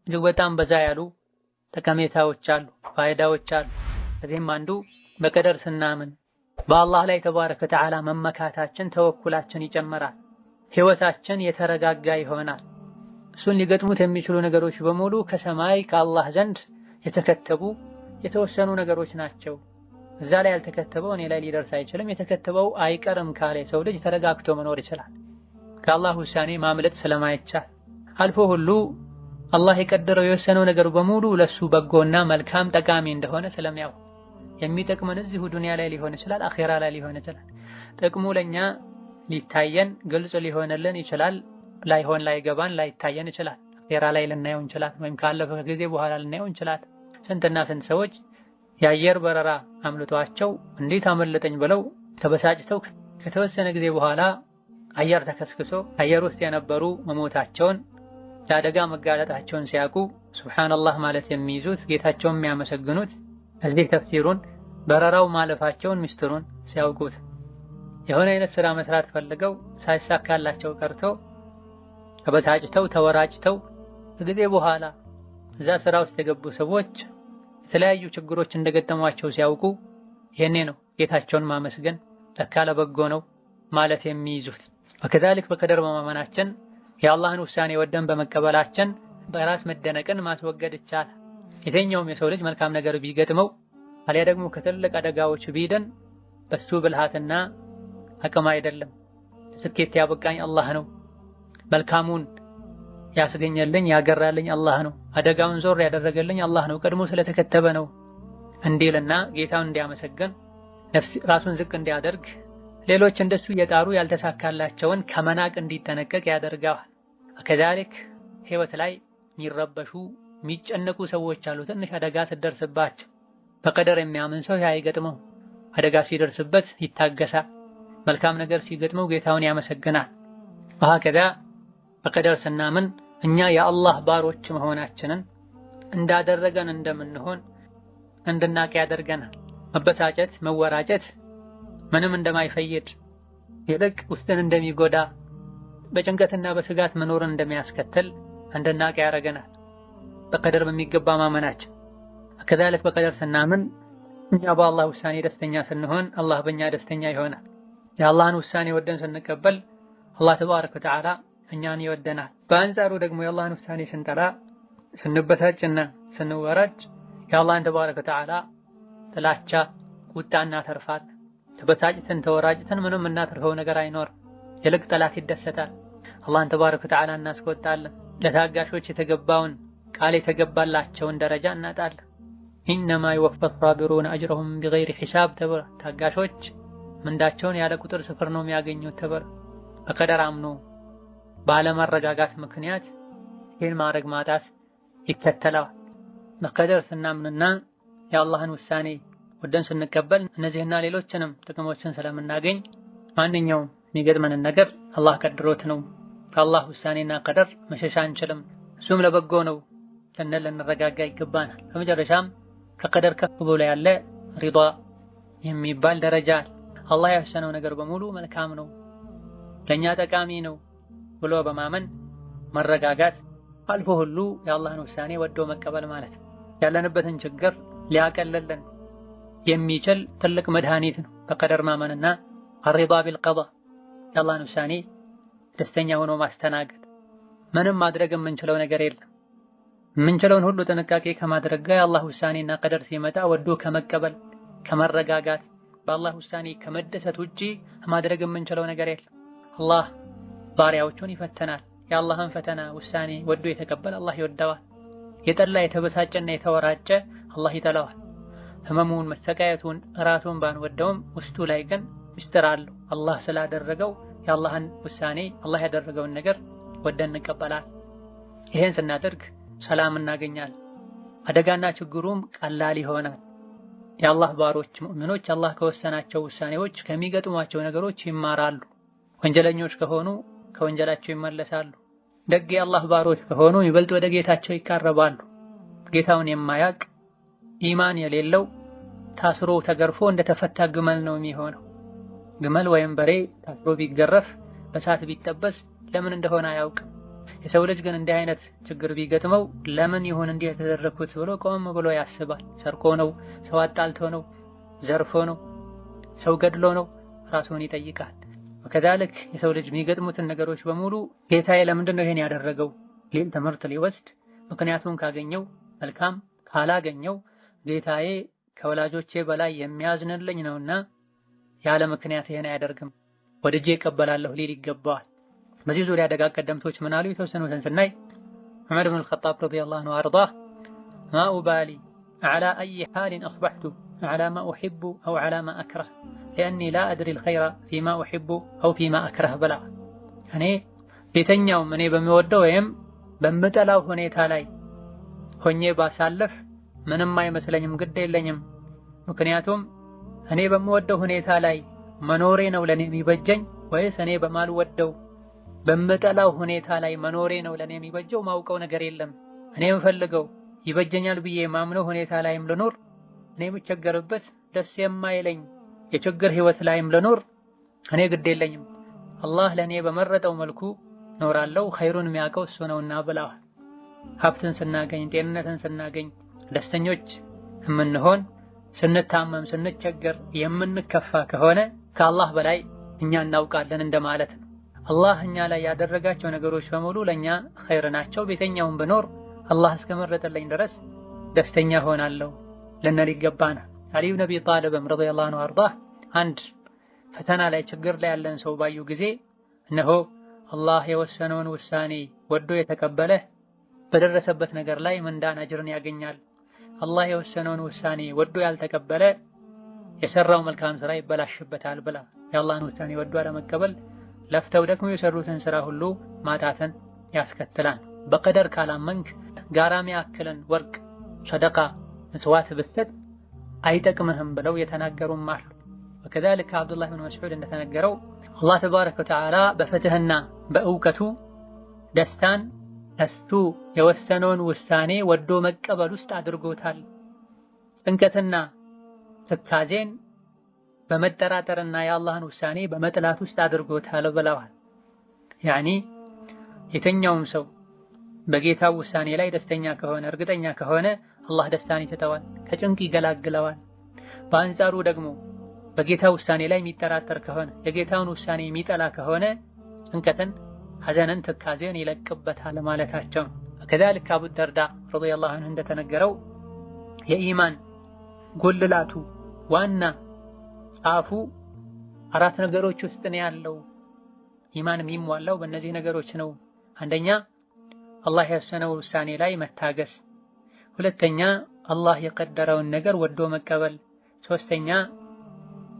እጅግ በጣም በዛ ያሉ ጠቀሜታዎች አሉ፣ ፋይዳዎች አሉ። ከዚህም አንዱ በቀደር ስናምን በአላህ ላይ ተባረከ ወተዓላ መመካታችን ተወኩላችን ይጨምራል። ህይወታችን የተረጋጋ ይሆናል። እሱን ሊገጥሙት የሚችሉ ነገሮች በሙሉ ከሰማይ ከአላህ ዘንድ የተከተቡ የተወሰኑ ነገሮች ናቸው። እዛ ላይ ያልተከተበው እኔ ላይ ሊደርስ አይችልም፣ የተከተበው አይቀርም ካለ ሰው ልጅ ተረጋግቶ መኖር ይችላል። ከአላህ ውሳኔ ማምለጥ ስለማይቻል አልፎ ሁሉ አላህ የቀደረው የወሰነው ነገር በሙሉ ለሱ በጎና መልካም ጠቃሚ እንደሆነ ስለሚያውቅ የሚጠቅመን እዚሁ ዱንያ ላይ ሊሆን ይችላል፣ አኼራ ላይ ሊሆን ይችላል። ጥቅሙ ለኛ ሊታየን ግልጽ ሊሆንልን ይችላል፣ ላይሆን ላይገባን ላይታየን ይችላል። አኼራ ላይ ልናየው እንችላል፣ ወይም ካለፈ ጊዜ በኋላ ልናየው እንችላል። ስንትና ስንት ሰዎች የአየር በረራ አምልጧቸው እንዴት አመለጠኝ ብለው ተበሳጭተው ከተወሰነ ጊዜ በኋላ አየር ተከስክሶ አየር ውስጥ የነበሩ መሞታቸውን ለአደጋ መጋለጣቸውን ሲያውቁ ሱብሃንአላህ ማለት የሚይዙት ጌታቸውን የሚያመሰግኑት እዚህ ተፍሲሩን በረራው ማለፋቸውን ሚስጥሩን ሲያውቁት የሆነ አይነት ስራ መስራት ፈልገው ሳይሳካላቸው ቀርቶ ተበሳጭተው ተወራጭተው ከጊዜ በኋላ እዛ ስራ ውስጥ የገቡ ሰዎች የተለያዩ ችግሮች እንደገጠሟቸው ሲያውቁ ይሄኔ ነው ጌታቸውን ማመስገን ለካ ለበጎ ነው ማለት የሚይዙት። ወከዛሊክ በቀደር በማመናችን የአላህን ውሳኔ ወደን በመቀበላችን በራስ መደነቅን ማስወገድ ይቻላል። የትኛውም የሰው ልጅ መልካም ነገር ቢገጥመው አሊያ ደግሞ ከትልቅ አደጋዎች ቢድን በሱ ብልሃትና አቅም አይደለም። ስኬት ያበቃኝ አላህ ነው፣ መልካሙን ያስገኘልኝ ያገራልኝ አላህ ነው፣ አደጋውን ዞር ያደረገልኝ አላህ ነው፣ ቀድሞ ስለተከተበ ነው እንዲልና ጌታውን እንዲያመሰግን ራሱን ዝቅ እንዲያደርግ ሌሎች እንደሱ እየጣሩ ያልተሳካላቸውን ከመናቅ እንዲጠነቀቅ ያደርገዋል። ከዛሊክ ህይወት ላይ የሚረበሹ የሚጨነቁ ሰዎች አሉ። ትንሽ አደጋ ሲደርስባቸው በቀደር የሚያምን ሰው አይገጥመው፣ አደጋ ሲደርስበት ይታገሳል። መልካም ነገር ሲገጥመው ጌታውን ያመሰግናል። ወሀከዛ በቀደር ስናምን እኛ የአላህ ባሮች መሆናችንን እንዳደረገን እንደምንሆን እንድናቅ ያደርገናል። መበሳጨት መወራጨት ምንም እንደማይፈይድ ይልቅ ውስጥን እንደሚጎዳ በጭንቀትና በስጋት መኖርን እንደሚያስከትል እንድናቅ ያደርገናል። በቀደር በሚገባ ማመናችን ከዛልክ በቀደር ስናምን እኛ በአላህ ውሳኔ ደስተኛ ስንሆን አላህ በእኛ ደስተኛ ይሆናል። የአላህን ውሳኔ ወደን ስንቀበል አላህ ተባረከ ወተዓላ እኛን ይወደናል። በአንጻሩ ደግሞ የአላህን ውሳኔ ስንጠላ ስንበሳጭና ስንወራጭ የአላህን ተባረከ ወተዓላ ጥላቻ ቁጣ እናተርፋለን። ተበሳጭተን ተወራጭተን ምንም እናተርፈው ነገር አይኖርም። ይልቅ ጠላት ይደሰታል። አላህን ተባረከ ወተዓላ እናስቆጣለን። ለታጋሾች የተገባውን ቃል የተገባላቸውን ደረጃ እናጣለን። ኢነማ ይወፋ አሳቢሩነ አጅረሁም ቢገይሪ ሒሳብ ተብሏል። ታጋሾች ምንዳቸውን ያለ ቁጥር ስፍር ነው የሚያገኙት ተብሏል። በቀደር አምኖ ባለመረጋጋት ምክንያት ይህን ማድረግ ማጣት ይከተለዋል። በቀደር ስናምንና የአላህን ውሳኔ ወደን ስንቀበል እነዚህና ሌሎችንም ጥቅሞችን ስለምናገኝ ማንኛውም የሚገጥመንን ነገር አላህ ቀድሮት ነው፣ ከአላህ ውሳኔና ቀደር መሸሻ አንችልም፣ እሱም ለበጎ ነው ልንል ልንረጋጋ ይገባናል። በመጨረሻም ከቀደር ከፍ ብሎ ያለ ሪዷ የሚባል ደረጃ አላህ ያሰነው ነገር በሙሉ መልካም ነው፣ ለኛ ጠቃሚ ነው ብሎ በማመን መረጋጋት፣ አልፎ ሁሉ የአላህን ውሳኔ ወዶ መቀበል ማለት ነው። ያለንበትን ችግር ሊያቀልልን የሚችል ትልቅ መድኃኒት ነው በቀደር ማመንና አሪዳ ቢልቀዳ የአላህን ውሳኔ ደስተኛ ሆኖ ማስተናገድ። ምንም ማድረግ የምንችለው ነገር የለም። የምንችለውን ሁሉ ጥንቃቄ ከማድረግ ጋር የአላህ ውሳኔና ቀደር ሲመጣ ወዶ ከመቀበል ከመረጋጋት በአላህ ውሳኔ ከመደሰት ውጪ ማድረግ የምንችለው ነገር የለም። አላህ ባሪያዎቹን ይፈተናል። የአላህን ፈተና ውሳኔ ወዶ የተቀበለ አላህ ይወደዋል። የጠላ የተበሳጨና የተወራጨ አላህ ይጠላዋል። ህመሙን መሰቃየቱን ራሱን ባንወደውም ውስጡ ላይ ግን ምስጢር አለው። አላህ ስላደረገው የአላህን ውሳኔ አላህ ያደረገውን ነገር ወደን እንቀበላል። ይሄን ስናደርግ ሰላም እናገኛለን። አደጋና ችግሩም ቀላል ይሆናል። የአላህ ባሮች ሙእሚኖች አላህ ከወሰናቸው ውሳኔዎች ከሚገጥሟቸው ነገሮች ይማራሉ። ወንጀለኞች ከሆኑ ከወንጀላቸው ይመለሳሉ። ደግ የአላህ ባሮች ከሆኑ ይበልጥ ወደ ጌታቸው ይቃረባሉ። ጌታውን የማያውቅ ኢማን የሌለው ታስሮ ተገርፎ እንደተፈታ ግመል ነው የሚሆነው። ግመል ወይም በሬ ታስሮ ቢገረፍ በሳት ቢጠበስ ለምን እንደሆነ አያውቅም። የሰው ልጅ ግን እንዲህ አይነት ችግር ቢገጥመው ለምን ይሁን እንዲህ የተደረኩት ብሎ ቆም ብሎ ያስባል። ሰርቆ ነው፣ ሰው አጣልቶ ነው፣ ዘርፎ ነው፣ ሰው ገድሎ ነው፣ ራሱን ይጠይቃል። ወከዛልክ የሰው ልጅ የሚገጥሙትን ነገሮች በሙሉ ጌታዬ ለምንድን ነው ይሄን ያደረገው ሊል ትምህርት ሊወስድ፣ ምክንያቱም ካገኘው መልካም ካላገኘው ጌታዬ ከወላጆቼ በላይ የሚያዝንልኝ ነውና ያለ ምክንያት ይሄን አያደርግም ወድጄ እቀበላለሁ ሊል ይገባዋል። በዚህ ዙሪያ ደጋግ ቀደምቶች ምን አሉ? የተወሰኑትን ስናይ ዑመር ብን አልኸጣብ ረዲየላሁ ዐንሁ ወአርዳህ ማ ኡባሊ ዐላ አይ ሓሊን አስበሕቱ ዐላ ማ ኡሒቡ አው ዐላ ማ አክረህ ሊአኒ ላ አድሪ አልኸይረ ፊማ ኡሒቡ አው ፊማ አክረህ ብላ እኔ ቤተኛውም እኔ በሚወደው ወይም በምጠላው ሁኔታ ላይ ሆኜ ባሳለፍ ምንም አይመስለኝም፣ ግድ የለኝም። ምክንያቱም እኔ በምወደው ሁኔታ ላይ መኖሬ ነው ለኔ የሚበጀኝ ወይስ እኔ በማልወደው በምጠላው ሁኔታ ላይ መኖሬ ነው ለኔ የሚበጀው? ማውቀው ነገር የለም። እኔ የምፈልገው ይበጀኛል ብዬ ማምነው ሁኔታ ላይም ልኖር፣ እኔ የምቸገርበት ደስ የማይለኝ የችግር ህይወት ላይም ልኖር፣ እኔ ግድ የለኝም። አላህ ለኔ በመረጠው መልኩ ኖራለሁ፣ ኸይሩን የሚያውቀው እሱ ነውና ብለዋል። ሀብትን ስናገኝ ጤንነትን ስናገኝ ደስተኞች የምንሆን ስንታመም ስንቸገር የምንከፋ ከሆነ ከአላህ በላይ እኛ እናውቃለን እንደማለት ነው። አላህ እኛ ላይ ያደረጋቸው ነገሮች በሙሉ ለኛ ኸይር ናቸው። ቤተኛውን ብኖር አላህ እስከመረጠልኝ ድረስ ደስተኛ ሆናለሁ ልንል ይገባናል። አሊ ብን አቢ ጣልብም ረዲየላሁ ዐንሁ አርዳህ አንድ ፈተና ላይ ችግር ላይ ያለን ሰው ባዩ ጊዜ እነሆ አላህ የወሰነውን ውሳኔ ወዶ የተቀበለ በደረሰበት ነገር ላይ ምንዳን አጅርን ያገኛል። አላህ የወሰነውን ውሳኔ ወዶ ያልተቀበለ የሰራው መልካም ስራ ይበላሽበታል ብላ የአላህን ውሳኔ ወዶ አለመቀበል ለፍተው ደግሞ የሰሩትን ስራ ሁሉ ማጣትን ያስከትላል። በቀደር ካላመንክ ጋራሚ ያክልን ወርቅ ሰደቃ መስዋዕት ብትሰጥ አይጠቅምህም ብለው የተናገሩም አሉ። ወከዛልክ አብዱላህ ብን መስዑድ እንደተነገረው አላህ ተባረከ ወተዓላ በፍትህና በእውቀቱ ደስታን እሱ የወሰነውን ውሳኔ ወዶ መቀበል ውስጥ አድርጎታል። ጭንቀትና ትካዜን በመጠራጠርና የአላህን ውሳኔ በመጥላት ውስጥ አድርጎታል ብለዋል። ያኒ የተኛውም ሰው በጌታው ውሳኔ ላይ ደስተኛ ከሆነ እርግጠኛ ከሆነ አላህ ደስታን ይሰጠዋል፣ ከጭንቅ ይገላግለዋል። በአንጻሩ ደግሞ በጌታው ውሳኔ ላይ የሚጠራጠር ከሆነ የጌታውን ውሳኔ የሚጠላ ከሆነ ጭንቀትን፣ ሐዘንን፣ ትካዜን ይለቅበታል ማለታቸው። ከዛልክ አቡ ደርዳ ረዲየላሁ ዐንሁ እንደተነገረው የኢማን ጎልላቱ ዋና ጫፉ አራት ነገሮች ውስጥ ነው ያለው። ኢማን የሚሟላው በእነዚህ ነገሮች ነው። አንደኛ አላህ የወሰነው ውሳኔ ላይ መታገስ፣ ሁለተኛ አላህ የቀደረውን ነገር ወዶ መቀበል፣ ሶስተኛ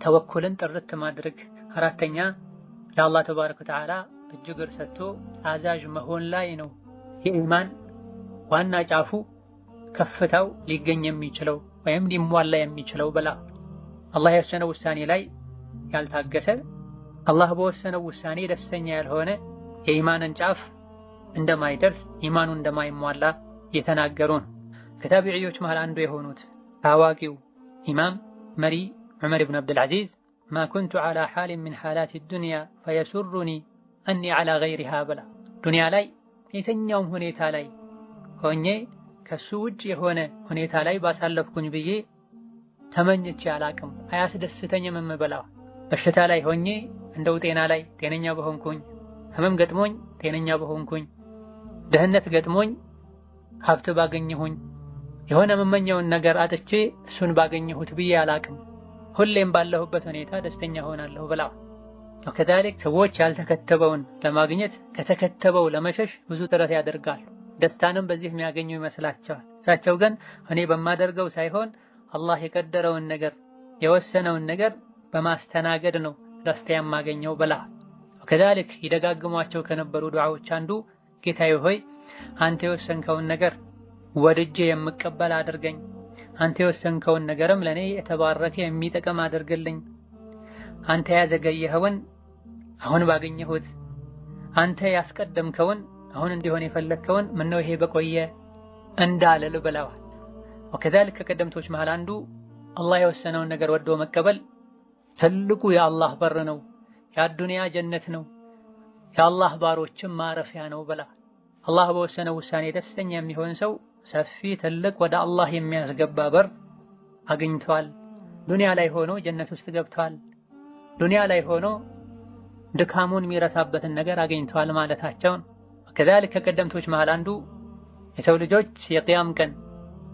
ተወኩልን ጥርት ማድረግ፣ አራተኛ ለአላህ ተባረከ ወተዓላ እጅ እግር ሰጥቶ አዛዥ መሆን ላይ ነው የኢማን ዋና ጫፉ ከፍታው ሊገኝ የሚችለው ወይም ሊሟላ የሚችለው ብላ አላህ የወሰነው ውሳኔ ላይ ያልታገሰ አላህ በወሰነው ውሳኔ ደስተኛ ያልሆነ የኢማንን ጫፍ እንደማይደርስ ኢማኑ እንደማይሟላ የተናገሩን ከታቢዒዎች መሃል አንዱ የሆኑት ታዋቂው ኢማም መሪ ዑመር ብን አብዱልዓዚዝ ማ ኩንቱ ዐላ ሓሊን ሚን ሓላት ዱንያ ፈየሱሩኒ አኒ ዐላ ገይሪሃ ብላ ዱንያ ላይ የትኛውም ሁኔታ ላይ ሆኜ ከሱ ውጭ የሆነ ሁኔታ ላይ ባሳለፍኩኝ ብዬ ተመኝቼ አላቅም፣ አያስደስተኝም የምበላው። በሽታ ላይ ሆኜ እንደው ጤና ላይ ጤነኛ በሆንኩኝ፣ ህመም ገጥሞኝ ጤነኛ በሆንኩኝ፣ ድህነት ገጥሞኝ ሀብት ባገኘሁኝ፣ የሆነ የምመኘውን ነገር አጥቼ እሱን ባገኘሁት ብዬ አላቅም። ሁሌም ባለሁበት ሁኔታ ደስተኛ ሆናለሁ ብላ ወከዛሊክ ሰዎች ያልተከተበውን ለማግኘት ከተከተበው ለመሸሽ ብዙ ጥረት ያደርጋሉ። ደስታንም በዚህ የሚያገኙ ይመስላቸዋል። እሳቸው ግን እኔ በማደርገው ሳይሆን አላህ የቀደረውን ነገር የወሰነውን ነገር በማስተናገድ ነው ደስታ የማገኘው ብለዋል። ወከዛሊክ ይደጋግሟቸው ከነበሩ ዱዓዎች አንዱ ጌታዬ ሆይ አንተ የወሰንከውን ነገር ወድጄ የምቀበል አድርገኝ፣ አንተ የወሰንከውን ነገርም ለኔ የተባረከ የሚጠቅም አድርግልኝ፣ አንተ ያዘገየኸውን አሁን ባገኘሁት፣ አንተ ያስቀደምከውን አሁን እንዲሆን የፈለግከውን ምነው ይሄ በቆየ እንዳልል ብለዋል። ወከዛሊክ ከቀደምቶች መሃል አንዱ አላህ የወሰነውን ነገር ወዶ መቀበል ትልቁ የአላህ በር ነው፣ የአዱንያ ጀነት ነው፣ የአላህ ባሮችም ማረፊያ ነው ብለዋል። አላህ በወሰነው ውሳኔ ደስተኛ የሚሆን ሰው ሰፊ ትልቅ ወደ አላህ የሚያስገባ በር አግኝቷል። ዱንያ ላይ ሆኖ ጀነት ውስጥ ገብቷል። ዱንያ ላይ ሆኖ ድካሙን የሚረሳበትን ነገር አግኝቷል ማለታቸውን። ከዛልክ ከቀደምቶች መሃል አንዱ የሰው ልጆች የቂያም ቀን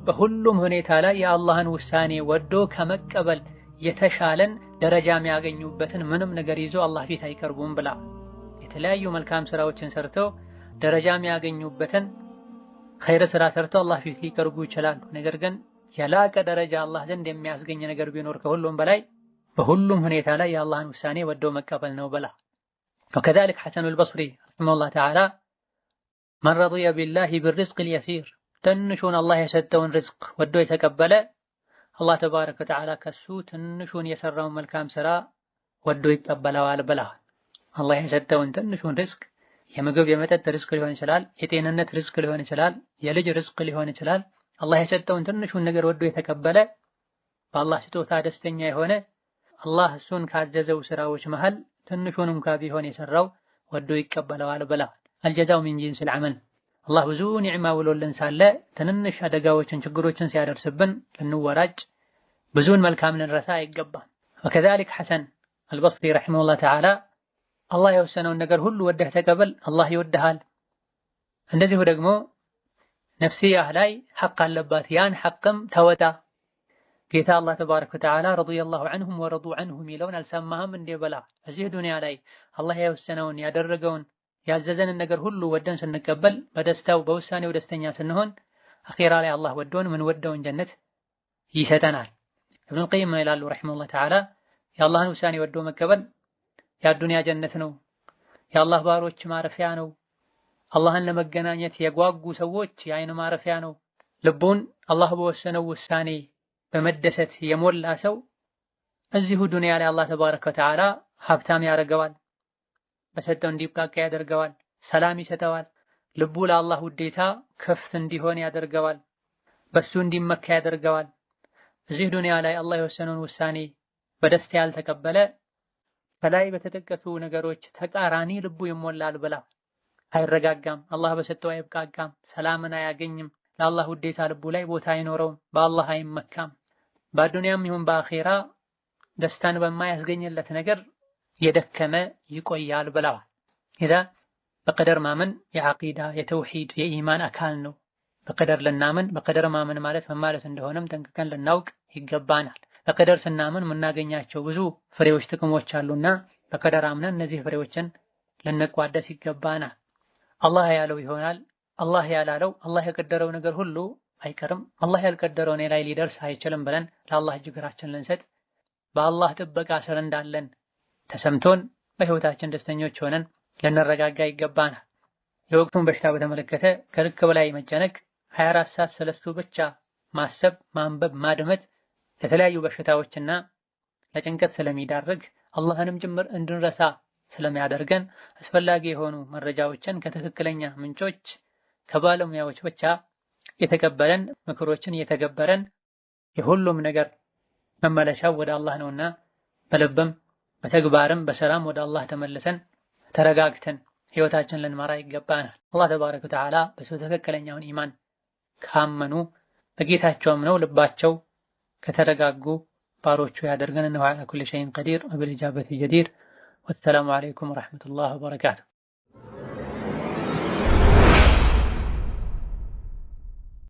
በሁሉም ሁኔታ ላይ የአላህን ውሳኔ ወዶ ከመቀበል የተሻለን ደረጃ የሚያገኙበትን ምንም ነገር ይዞ አላህ ፊት አይቀርቡም ብላ የተለያዩ መልካም ስራዎችን ሰርተው ደረጃ የሚያገኙበትን ኸይር ስራ ሰርተው አላህ ፊት ሊቀርቡ ይችላሉ። ነገር ግን የላቀ ደረጃ አላህ ዘንድ የሚያስገኝ ነገር ቢኖር ከሁሉም በላይ በሁሉም ሁኔታ ላይ የአላህን ውሳኔ ወዶ መቀበል ነው ብላ وكذلك حسن البصري رحمه الله تعالى من رضي بالله بالرزق اليسير ትንሹን አላህ የሰጠውን ርዝቅ ወዶ የተቀበለ አላህ ተባረከ ወተዓላ ከሱ ትንሹን የሰራውን መልካም ስራ ወዶ ይቀበለዋል ብላ አላህ የሰጠውን ትንሹን ርዝቅ የምግብ የመጠጥ ርዝቅ ሊሆን ይችላል፣ የጤንነት ርዝቅ ሊሆን ይችላል፣ የልጅ ርዝቅ ሊሆን ይችላል። አላህ የሰጠውን ትንሹን ነገር ወዶ የተቀበለ በአላህ ስጦታ ደስተኛ የሆነ አላህ እሱን ካዘዘው ስራዎች መሃል ትንሹን እንኳ ቢሆን የሰራው ወዶ ይቀበለዋል ብላ አልጀዛው ሚን ጂንሲል ዐመል። አላህ ብዙ ኒዕማ ውሎልን ሳለ ትንንሽ አደጋዎችን ችግሮችን ሲያደርስብን ልንወራጭ ብዙን መልካም ልንረሳ አይገባም። ወከዛሊክ ሐሰን አልበስሪ ረሒመሁላህ ተዓላ አላህ የወሰነውን ነገር ሁሉ ወደህ ተቀበል፣ አላህ ይወድሃል። እንደዚሁ ደግሞ ነፍስያህ ላይ ሐቅ አለባት፣ ያን ሐቅም ተወጣ። ጌታ አላህ ተባረከ ወተዓላ ረዲየላሁ ዐንሁም ወረዱ ዐንሁ ሚለውን አልሰማህም እንዴ በላ። እዚህ ዱንያ ላይ አላህ የወሰነውን ያደረገውን ያዘዘንን ነገር ሁሉ ወደን ስንቀበል በደስታው በውሳኔው ደስተኛ ስንሆን አኺራ ላይ አላህ ወዶን ምን ወደውን ጀነት ይሰጠናል። ኢብኑል ቀይም ይላሉ ረሒመሁላህ ተዓላ የአላህን ውሳኔ ወዶ መቀበል የአዱንያ ጀነት ነው፣ የአላህ ባሮች ማረፊያ ነው። አላህን ለመገናኘት የጓጉ ሰዎች የአይን ማረፊያ ነው። ልቡን አላህ በወሰነው ውሳኔ በመደሰት የሞላ ሰው እዚሁ ዱንያ ላይ አላህ ተባረከ ወተዓላ ሀብታም ያደርገዋል፣ በሰጠው እንዲብቃቃ ያደርገዋል፣ ሰላም ይሰጠዋል። ልቡ ለአላህ ውዴታ ክፍት እንዲሆን ያደርገዋል፣ በሱ እንዲመካ ያደርገዋል። እዚህ ዱንያ ላይ አላህ የወሰነውን ውሳኔ በደስታ ያልተቀበለ ከላይ በተጠቀሱ ነገሮች ተቃራኒ ልቡ ይሞላል ብላ አይረጋጋም፣ አላህ በሰጠው አይብቃቃም፣ ሰላምን አያገኝም፣ ለአላህ ውዴታ ልቡ ላይ ቦታ አይኖረውም፣ በአላህ አይመካም። በዱንያም ይሁን በአኺራ ደስታን በማያስገኝለት ነገር የደከመ ይቆያል ብለዋል። ኢዛ በቀደር ማመን የዓቂዳ የተውሂድ የኢማን አካል ነው። በቀደር ልናምን በቀደር ማመን ማለት ምን ማለት እንደሆነም ጠንቅቀን ልናውቅ ይገባናል። በቀደር ስናምን የምናገኛቸው ብዙ ፍሬዎች ጥቅሞች አሉና በቀደር አምነን እነዚህ ፍሬዎችን ልንቋደስ ይገባናል። አላህ ያለው ይሆናል፣ አላህ ያላለው አላህ የቀደረው ነገር ሁሉ አይቀርም፣ አላህ ያልቀደረው እኔ ላይ ሊደርስ አይችልም ብለን ለአላህ እጅግራችን ልንሰጥ በአላህ ጥበቃ ስር እንዳለን ተሰምቶን በህይወታችን ደስተኞች ሆነን ልንረጋጋ ይገባናል። የወቅቱን በሽታ በተመለከተ ከልክ በላይ መጨነቅ፣ 24 ሰዓት ስለሱ ብቻ ማሰብ፣ ማንበብ፣ ማድመጥ ለተለያዩ በሽታዎችና ለጭንቀት ስለሚዳርግ አላህንም ጭምር እንድንረሳ ስለሚያደርገን አስፈላጊ የሆኑ መረጃዎችን ከትክክለኛ ምንጮች ከባለሙያዎች ብቻ የተቀበለን ምክሮችን እየተገበረን የሁሉም ነገር መመለሻው ወደ አላህ ነውና በልብም በተግባርም በሰላም ወደ አላህ ተመልሰን ተረጋግተን ህይወታችንን ልንመራ ይገባናል። አላህ ተባረከ ወተዓላ በሰው ትክክለኛውን ኢማን ካመኑ በጌታቸውም ነው ልባቸው ከተረጋጉ ባሮቹ ያደርገን። እነሆ ዐላ ኩሊ ሸይኢን ቀዲር ወቢልኢጃበቲ ጀዲር። ወሰላሙ ዐለይኩም ወረሕመቱላሂ ወበረካቱህ።